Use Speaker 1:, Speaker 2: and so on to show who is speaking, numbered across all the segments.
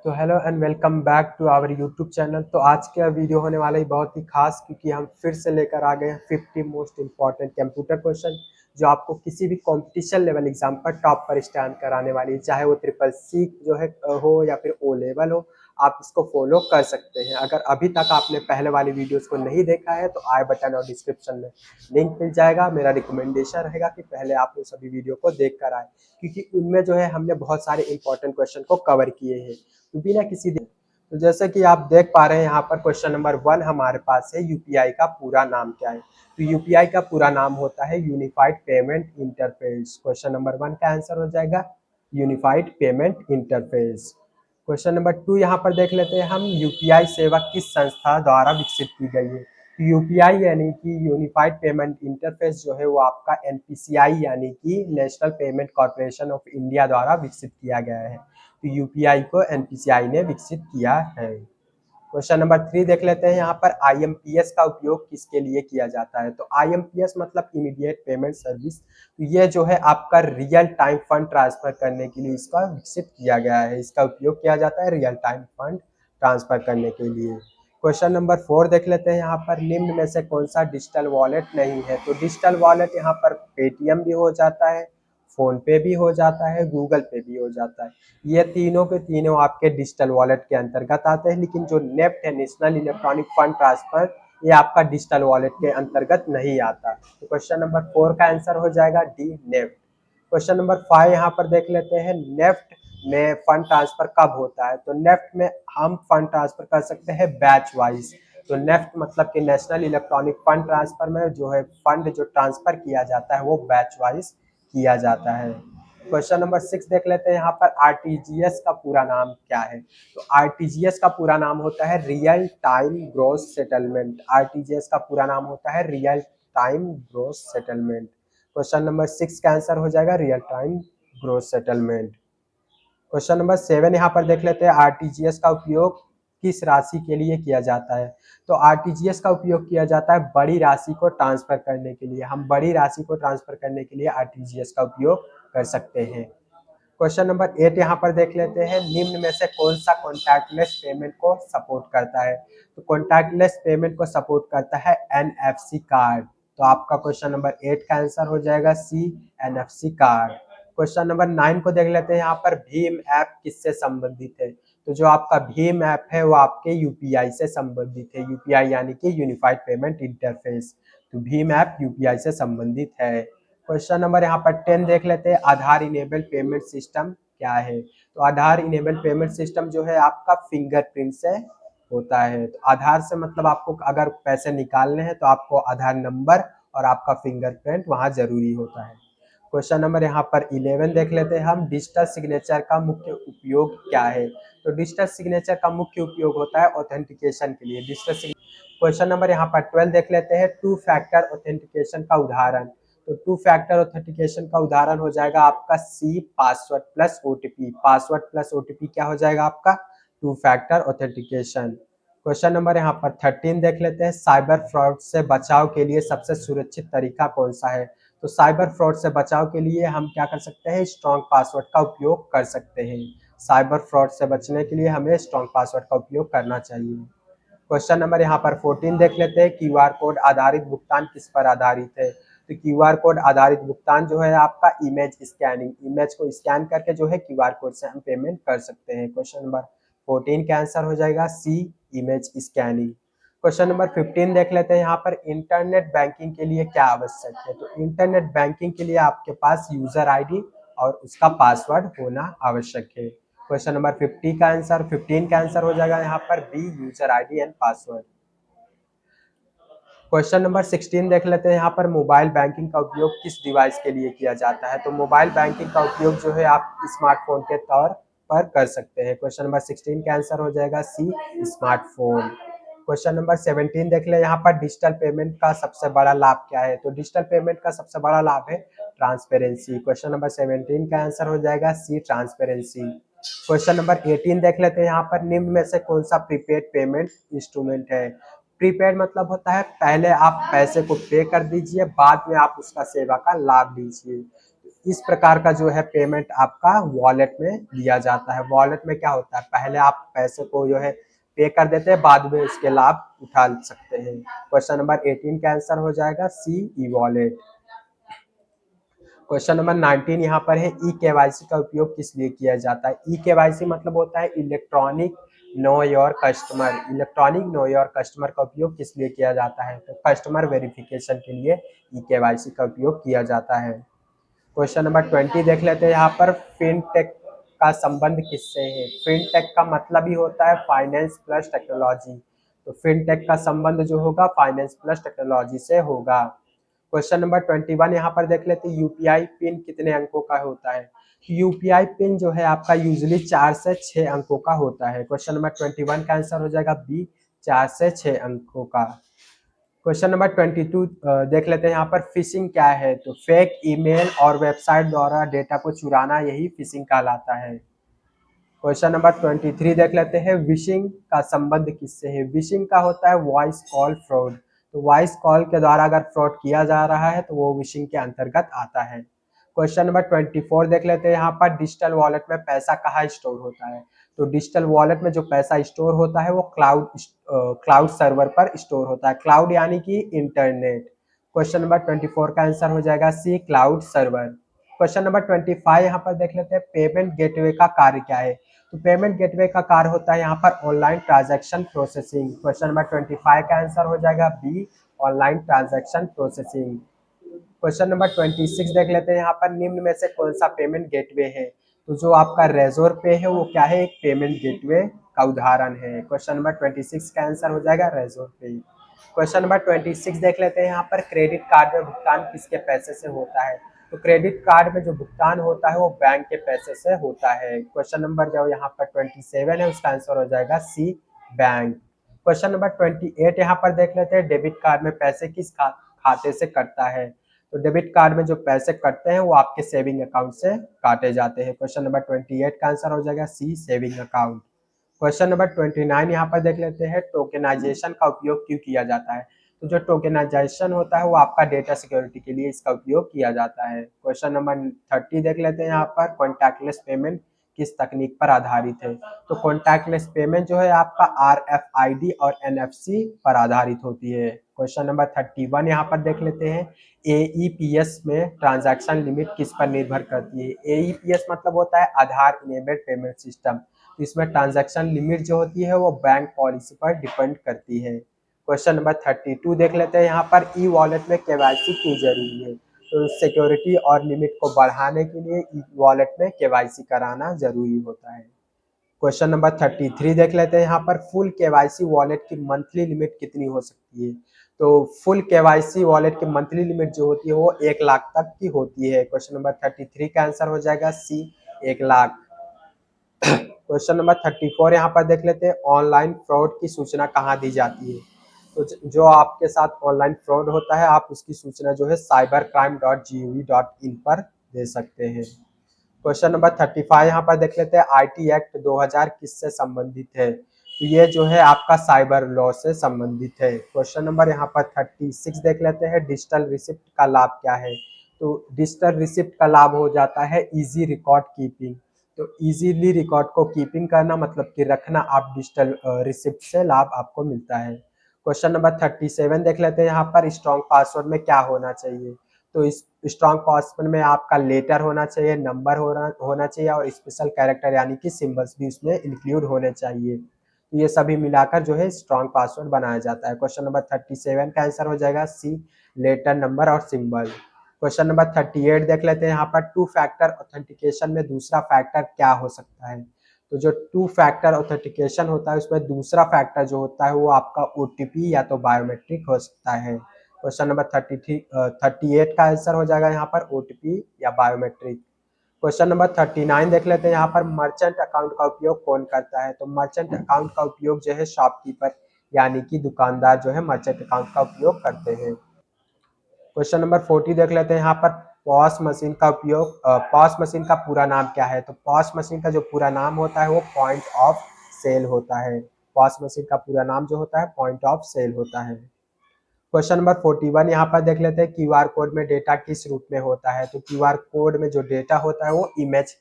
Speaker 1: तो hello and welcome back to our YouTube channel. तो आज का वीडियो होने वाला है बहुत ही खास, क्योंकि हम फिर से लेकर आ गए हैं 50 मोस्ट इम्पॉर्टेंट कंप्यूटर क्वेश्चन जो आपको किसी भी कंपटीशन लेवल एग्जाम पर टॉप पर स्टैंड कराने वाली है। चाहे वो ट्रिपल सी जो है हो या फिर ओ लेवल हो, आप इसको फॉलो कर सकते हैं। अगर अभी तक आपने पहले वाली वीडियोस को नहीं देखा है तो आई बटन और डिस्क्रिप्शन में लिंक मिल जाएगा। मेरा रिकमेंडेशन रहेगा कि पहले आप उन सभी वीडियो को देख कर आए, क्योंकि उनमें जो है हमने बहुत सारे इंपॉर्टेंट क्वेश्चन को कवर किए हैं। तो बिना किसी तो जैसे कि आप देख पा रहे हैं यहाँ पर क्वेश्चन नंबर 1 हमारे पास है, यूपीआई का पूरा नाम क्या है। तो यूपीआई का पूरा नाम होता है unified payment interface. Question number 1 का आंसर हो जाएगा unified payment interface. Question number 2 यहाँ पर देख लेते हैं हम, यूपीआई सेवा किस संस्था द्वारा विकसित की गई है। तो यूपीआई यानी कि यूनिफाइड पेमेंट इंटरफेस जो है वो आपका एनपीसीआई यानी कि national payment corporation of India द्वारा विकसित किया गया है। तो यूपीआई को एनपीसीआई ने विकसित किया है। क्वेश्चन नंबर 3 देख लेते हैं यहाँ पर, आईएमपीएस का उपयोग किसके लिए किया जाता है। तो आईएमपीएस मतलब इमीडिएट पेमेंट सर्विस। तो ये जो है आपका रियल टाइम फंड ट्रांसफर करने के लिए इसका विकसित किया गया है। इसका उपयोग किया जाता है रियल टाइम फंड ट्रांसफर करने के लिए। क्वेश्चन नंबर 4 देख लेते हैं यहाँ पर, निम्न में से कौन सा डिजिटल वॉलेट नहीं है। तो डिजिटल वॉलेट यहाँ पर पेटीएम भी हो जाता है, फोन पे भी हो जाता है, गूगल पे भी हो जाता है। ये तीनों के तीनों आपके डिजिटल वॉलेट के अंतर्गत आते हैं, लेकिन जो नेफ्ट है, नेशनल इलेक्ट्रॉनिक फंड ट्रांसफर, ये आपका डिजिटल वॉलेट के अंतर्गत नहीं आता। तो क्वेश्चन नंबर 4 का आंसर हो जाएगा डी, नेफ्ट। क्वेश्चन नंबर 5 यहाँ पर देख लेते हैं, नेफ्ट में फंड ट्रांसफर कब होता है। तो नेफ्ट में हम फंड ट्रांसफर कर सकते हैं बैच वाइज। तो नेफ्ट मतलब कि नेशनल इलेक्ट्रॉनिक फंड ट्रांसफर में जो है फंड जो ट्रांसफर किया जाता है वो बैच वाइज किया जाता है। क्वेश्चन नंबर 6 देख लेते हैं यहाँ पर, आरटीजीएस का पूरा नाम क्या है। तो आरटीजीएस का पूरा नाम होता है real time gross settlement. RTGS का पूरा नाम होता है real time gross settlement. Question number 6 का आंसर हो जाएगा real time gross settlement. Question number 7 यहाँ पर देख लेते हैं, आरटीजीएस का उपयोग किस राशि के लिए किया जाता है। तो आरटीजीएस का उपयोग किया जाता है बड़ी राशि को ट्रांसफर करने के लिए। हम बड़ी राशि को ट्रांसफर करने के लिए आरटीजीएस का उपयोग कर सकते हैं। क्वेश्चन नंबर 8 यहाँ पर देख लेते हैं, निम्न में से कौन सा कॉन्टैक्टलेस पेमेंट को सपोर्ट करता है। तो कॉन्टैक्टलेस पेमेंट को सपोर्ट करता है एनएफसी कार्ड। तो आपका क्वेश्चन नंबर 8 का आंसर हो जाएगा सी, एनएफसी कार्ड। क्वेश्चन नंबर 9 को देख लेते हैं यहाँ पर, भीम ऐप किससे संबंधित है। तो जो आपका भीम ऐप है वो आपके यूपीआई से संबंधित है। यूपीआई यानी कि यूनिफाइड पेमेंट इंटरफेस। तो भीम ऐप यूपीआई से संबंधित है। क्वेश्चन नंबर यहाँ पर 10 देख लेते हैं, आधार इनेबल पेमेंट सिस्टम क्या है। तो आधार इनेबल पेमेंट सिस्टम जो है आपका फिंगरप्रिंट से होता है। तो आधार से मतलब आपको अगर पैसे निकालने हैं तो आपको आधार नंबर और आपका फिंगरप्रिंट वहां जरूरी होता है। क्वेश्चन नंबर यहाँ पर 11 देख लेते हैं हम, डिजिटल सिग्नेचर का मुख्य उपयोग क्या है। तो डिजिटल सिग्नेचर का मुख्य उपयोग होता है ऑथेंटिकेशन के लिए। डिजिटल क्वेश्चन नंबर यहाँ पर 12 देख लेते हैं, टू फैक्टर ऑथेंटिकेशन का उदाहरण। तो टू फैक्टर ऑथेंटिकेशन का उदाहरण हो जाएगा आपका C, password plus OTP. Password plus OTP क्या हो जाएगा आपका, two factor authentication. Question number यहाँ पर 13 देख लेते हैं, साइबर फ्रॉड से बचाव के लिए सबसे सुरक्षित तरीका कौन सा है। तो साइबर फ्रॉड से बचाव के लिए हम क्या कर सकते हैं, स्ट्रॉन्ग पासवर्ड का उपयोग कर सकते हैं। साइबर फ्रॉड से बचने के लिए हमें स्ट्रॉन्ग पासवर्ड का उपयोग करना चाहिए। क्वेश्चन नंबर यहाँ पर 14 देख लेते हैं, क्यूआर कोड आधारित भुगतान किस पर आधारित है। तो क्यूआर कोड आधारित भुगतान जो है आपका इमेज स्कैनिंग। इमेज को स्कैन करके जो है क्यूआर कोड से हम पेमेंट कर सकते हैं। क्वेश्चन नंबर 14 का आंसर हो जाएगा सी, इमेज स्कैनिंग। क्वेश्चन नंबर 15 देख लेते हैं, यहाँ पर इंटरनेट बैंकिंग के लिए क्या आवश्यक है। तो इंटरनेट बैंकिंग के लिए आपके पास यूजर आईडी और उसका पासवर्ड होना आवश्यक है। क्वेश्चन नंबर 50 का आंसर 15 का आंसर हो जाएगा यहाँ पर B, user ID and password. Question number 16 देख लेते हैं, यहाँ पर मोबाइल बैंकिंग का उपयोग किस डिवाइस के लिए किया जाता है। तो मोबाइल बैंकिंग का उपयोग जो है आप स्मार्टफोन के तौर पर कर सकते हैं। क्वेश्चन नंबर 16 का आंसर हो जाएगा सी, स्मार्टफोन। क्वेश्चन नंबर 17 देख ले, यहाँ पर डिजिटल पेमेंट का सबसे बड़ा लाभ क्या है। तो डिजिटल पेमेंट का सबसे बड़ा लाभ है ट्रांसपेरेंसी। क्वेश्चन नंबर 17 का आंसर हो जाएगा सी, ट्रांसपेरेंसी। क्वेश्चन नंबर 18 देख लेते हैं, यहाँ पर निम्न में से कौन सा प्रीपेड पेमेंट इंस्ट्रूमेंट है। प्रीपेड मतलब होता है पहले आप पैसे को पे कर दीजिए, बाद में आप उसका सेवा का लाभ लीजिए। इस प्रकार का जो है पेमेंट आपका वॉलेट में दिया जाता है। वॉलेट में क्या होता है, पहले आप पैसे को जो है पे कर देते हैं, बाद में इसके लाभ उठा सकते हैं। क्वेश्चन नंबर 18 का आंसर हो जाएगा सी, ई वॉलेट। क्वेश्चन नंबर 19 यहाँ पर है, ई केवाईसी का उपयोग किस लिए किया जाता है। ई केवाईसी मतलब होता है electronic know your customer. Electronic know your customer का उपयोग किस लिए किया जाता है, तो कस्टमर वेरिफिकेशन के लिए ई केवाईसी का उपयोग किया जाता है। क्वेश्चन नंबर 20 देख लेते हैं यहाँ पर, फिनटेक का संबंध किससे है। फिनटेक का मतलब ही होता है फाइनेंस प्लस टेक्नोलॉजी, तो फिनटेक का संबंध जो होगा फाइनेंस प्लस टेक्नोलॉजी से होगा। क्वेश्चन नंबर 21 यहाँ पर देख लेते हैं, यूपीआई पिन कितने अंकों का होता है। यूपीआई पिन जो है आपका यूजली 4 से 6 अंकों का होता है। क्वेश्चन नंबर 21 का आंसर हो जाएगा बी, 4 से 6 अंकों का। क्वेश्चन नंबर 22 देख लेते हैं यहाँ पर, फिशिंग क्या है, तो फेक ईमेल और वेबसाइट द्वारा डेटा को चुराना, यही फिशिंग कहलाता है। क्वेश्चन नंबर 23 देख लेते हैं, विशिंग का संबंध किससे है। विशिंग का होता है वॉइस कॉल फ्रॉड, तो वॉइस कॉल के द्वारा अगर फ्रॉड किया जा रहा है तो वो विशिंग के अंतर्गत आता है। क्वेश्चन नंबर 24 देख लेते हैं यहाँ पर, डिजिटल वॉलेट में पैसा कहाँ स्टोर होता है, तो डिजिटल वॉलेट में जो पैसा स्टोर होता है वो क्लाउड सर्वर पर स्टोर होता है। क्लाउड यानी कि इंटरनेट। क्वेश्चन नंबर 24 का आंसर हो जाएगा सी, क्लाउड सर्वर। क्वेश्चन नंबर 25 यहाँ पर देख लेते हैं, पेमेंट गेटवे का कार्य क्या है, तो पेमेंट गेटवे का कार्य होता है यहाँ पर online transaction processing. Question number 25 का आंसर हो जाएगा B, online transaction processing. Question number 26 देख लेते हैं यहाँ पर, निम्न में से कौन सा पेमेंट गेटवे है, तो जो आपका रेजोर पे है वो क्या है, एक पेमेंट गेटवे का उदाहरण है। क्वेश्चन नंबर 26 का आंसर हो जाएगा रेजोर पे। क्वेश्चन नंबर 26 देख लेते हैं यहाँ पर, क्रेडिट कार्ड में भुगतान किसके पैसे से होता है, तो क्रेडिट कार्ड में जो भुगतान होता है वो बैंक के पैसे से होता है। क्वेश्चन नंबर जो यहाँ पर 27 है उसका आंसर हो जाएगा सी, बैंक। क्वेश्चन नंबर 28 यहाँ पर देख लेते हैं, डेबिट कार्ड में पैसे किस खाते से कटता है, तो डेबिट कार्ड में जो पैसे कटते हैं वो आपके सेविंग अकाउंट से काटे जाते हैं। क्वेश्चन नंबर 28 का आंसर हो जाएगा सी, सेविंग अकाउंट। क्वेश्चन नंबर 29 यहाँ पर देख लेते हैं, टोकेनाइजेशन का उपयोग क्यों किया जाता है, तो जो टोकेनाइजेशन होता है वो आपका डेटा सिक्योरिटी के लिए इसका उपयोग किया जाता है। क्वेश्चन नंबर 30 देख लेते हैं यहाँ पर, कॉन्टैक्टलेस पेमेंट किस तकनीक पर आधारित है, तो कॉन्टैक्टलेस पेमेंट जो है आपका RFID और NFC पर आधारित होती है। क्वेश्चन नंबर 31 यहाँ पर देख लेते हैं, AEPS में ट्रांजैक्शन लिमिट किस पर निर्भर करती है। AEPS मतलब होता है आधार इनेबल्ड पेमेंट सिस्टम, तो इसमें ट्रांजैक्शन लिमिट जो होती है वो बैंक पॉलिसी पर डिपेंड करती है। क्वेश्चन नंबर 32 देख लेते हैं यहाँ पर, ई वॉलेट में केवाईसी क्यों जरूरी है, तो सिक्योरिटी और लिमिट को बढ़ाने के लिए ई वॉलेट में केवाईसी कराना जरूरी होता है। क्वेश्चन नंबर 33 देख लेते हैं यहाँ पर, फुल केवाईसी वॉलेट की मंथली लिमिट कितनी हो सकती है, तो फुल केवाईसी वॉलेट की मंथली लिमिट जो होती है वो 1 लाख तक की होती है। क्वेश्चन नंबर 33 का आंसर हो जाएगा सी, 1 लाख। क्वेश्चन नंबर 34 यहाँ पर देख लेते हैं, ऑनलाइन फ्रॉड की सूचना कहाँ दी जाती है, तो जो आपके साथ ऑनलाइन फ्रॉड होता है आप उसकी सूचना जो है cybercrime.gov.in पर दे सकते हैं। क्वेश्चन नंबर 35 यहाँ पर देख लेते हैं, IT एक्ट 2000 किससे संबंधित है, तो ये जो है आपका साइबर लॉ से संबंधित है। क्वेश्चन नंबर यहाँ पर 36 देख लेते हैं, डिजिटल रिसिप्ट का लाभ क्या है, तो डिजिटल रिसिप्ट का लाभ हो जाता है इजी रिकॉर्ड कीपिंग, तो इजीली रिकॉर्ड को कीपिंग करना मतलब कि रखना, आप डिजिटल रिसिप्ट से लाभ आपको मिलता है। क्वेश्चन नंबर 37 देख लेते हैं यहाँ पर, स्ट्रॉन्ग पासवर्ड में क्या होना चाहिए, तो इस स्ट्रॉन्ग पासवर्ड में आपका लेटर होना चाहिए, नंबर होना चाहिए और स्पेशल कैरेक्टर यानी कि सिंबल्स भी उसमें इंक्लूड होने चाहिए। तो ये सभी मिलाकर जो है स्ट्रॉन्ग पासवर्ड बनाया जाता है। क्वेश्चन नंबर 37 का आंसर हो जाएगा सी, लेटर, नंबर और सिंबल। क्वेश्चन नंबर 38 देख लेते हैं यहाँ पर, टू फैक्टर ऑथेंटिकेशन में दूसरा फैक्टर क्या हो सकता है, तो जो टू फैक्टर ऑथेंटिकेशन होता है उसमें दूसरा फैक्टर जो होता है वो आपका OTP या तो बायोमेट्रिक हो सकता है। क्वेश्चन नंबर 38 का आंसर हो जाएगा यहाँ पर OTP या बायोमेट्रिक। क्वेश्चन नंबर 39 देख लेते हैं यहाँ पर, मर्चेंट अकाउंट का उपयोग कौन करता है, तो मर्चेंट अकाउंट का उपयोग जो है शॉपकीपर यानी कि दुकानदार जो है मर्चेंट अकाउंट का उपयोग करते हैं। क्वेश्चन नंबर 40 देख लेते हैं यहाँ पर, पॉस मशीन का उपयोग, पॉस मशीन का पूरा नाम क्या है, तो पॉस मशीन का जो पूरा नाम होता है वो पॉइंट ऑफ सेल होता है। पॉस मशीन का पूरा नाम जो होता है पॉइंट ऑफ सेल होता है। क्वेश्चन नंबर 41 यहाँ पर देख लेते हैं, क्यूआर कोड में डेटा किस रूप में होता है। तो क्यूआर कोड में जो डेटा होता है वो इमेज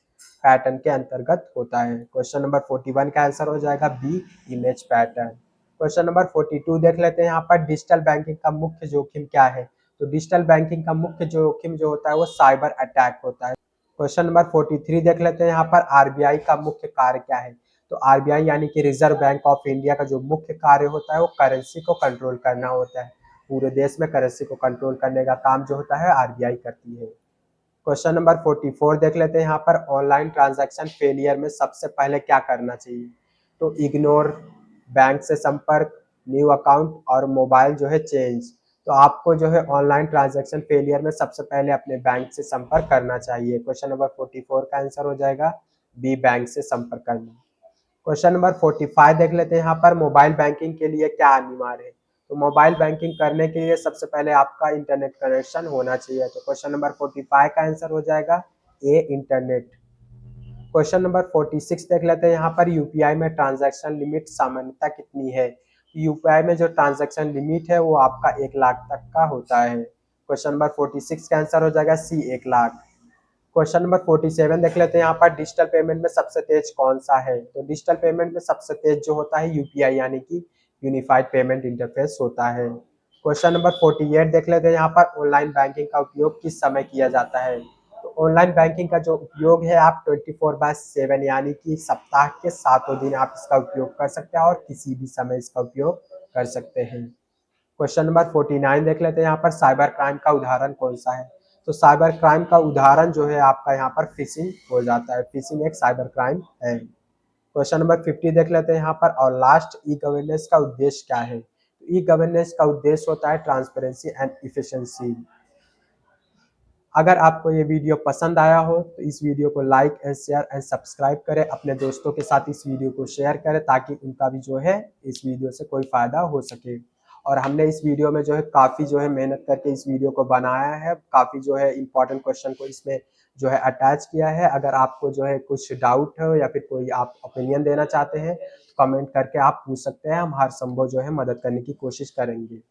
Speaker 1: पैटर्न के अंतर्गत होता है। क्वेश्चन नंबर 41 का आंसर हो जाएगा B, image pattern. Question number 42 देख लेते हैं, यहाँ पर डिजिटल बैंकिंग का मुख्य जोखिम क्या है। तो डिजिटल बैंकिंग का मुख्य जोखिम जो होता है वो साइबर अटैक होता है। क्वेश्चन नंबर 43 देख लेते हैं, यहाँ पर आरबीआई का मुख्य कार्य क्या है। तो आरबीआई यानी कि रिजर्व बैंक ऑफ इंडिया का जो मुख्य कार्य होता है वो करेंसी को कंट्रोल करना होता है। पूरे देश में करेंसी को कंट्रोल करने का काम जो होता है आरबीआई करती है। क्वेश्चन नंबर 44 देख लेते हैं, यहाँ पर ऑनलाइन ट्रांजैक्शन फेलियर में सबसे पहले क्या करना चाहिए। तो इग्नोर, बैंक से संपर्क, न्यू अकाउंट और मोबाइल जो है चेंज। तो आपको जो है ऑनलाइन ट्रांजैक्शन फेलियर में सबसे पहले अपने बैंक से संपर्क करना चाहिए। क्वेश्चन नंबर 44 का आंसर हो जाएगा बी, बैंक से संपर्क करना। क्वेश्चन नंबर 45 देख लेते हैं, यहाँ पर मोबाइल बैंकिंग के लिए क्या अनिवार्य है। तो मोबाइल बैंकिंग करने के लिए सबसे पहले आपका इंटरनेट कनेक्शन होना चाहिए। तो क्वेश्चन नंबर 45 का आंसर हो जाएगा ए, इंटरनेट। क्वेश्चन नंबर 46 देख लेते हैं, यहाँ पर यूपीआई में ट्रांजैक्शन लिमिट सामान्यतः कितनी है। यूपीआई में जो ट्रांजैक्शन लिमिट है वो आपका 1 लाख तक का होता है। क्वेश्चन नंबर 46 का आंसर हो जाएगा सी, 1 लाख। क्वेश्चन नंबर 47 देख लेते हैं, यहाँ पर डिजिटल पेमेंट में सबसे तेज कौन सा है। तो डिजिटल पेमेंट में सबसे तेज जो होता है यूपीआई यानी कि यूनिफाइड पेमेंट इंटरफेस होता है। क्वेश्चन नंबर 48 देख लेते हैं, यहाँ पर ऑनलाइन बैंकिंग का उपयोग किस समय किया जाता है। तो ऑनलाइन बैंकिंग का जो उपयोग है आप 24/7 यानी कि सप्ताह के 7 दिन आप इसका उपयोग कर सकते हैं और किसी भी समय इसका उपयोग कर सकते हैं। क्वेश्चन नंबर 49 देख लेते हैं, यहाँ पर साइबर क्राइम का उदाहरण कौन सा है। तो साइबर क्राइम का उदाहरण जो है आपका यहाँ पर फिशिंग हो जाता है। फिशिंग एक साइबर क्राइम है। क्वेश्चन नंबर 50 देख लेते हैं, यहाँ पर और लास्ट, ई गवर्नेंस का उद्देश्य क्या है। तो ई गवर्नेंस का उद्देश्य होता है ट्रांसपेरेंसी एंड इफिशिएंसी। अगर आपको ये वीडियो पसंद आया हो तो इस वीडियो को like and share and subscribe करें, अपने दोस्तों के साथ इस वीडियो को शेयर करें ताकि उनका भी जो है इस वीडियो से कोई फ़ायदा हो सके। और हमने इस वीडियो में जो है काफ़ी जो है मेहनत करके इस वीडियो को बनाया है, काफ़ी जो है इम्पोर्टेंट क्वेश्चन को इसमें जो है अटैच किया है। अगर आपको जो है कुछ डाउट हो या फिर कोई आप ओपिनियन देना चाहते हैं तो कमेंट करके आप पूछ सकते हैं, हम हर संभव जो है मदद करने की कोशिश करेंगे।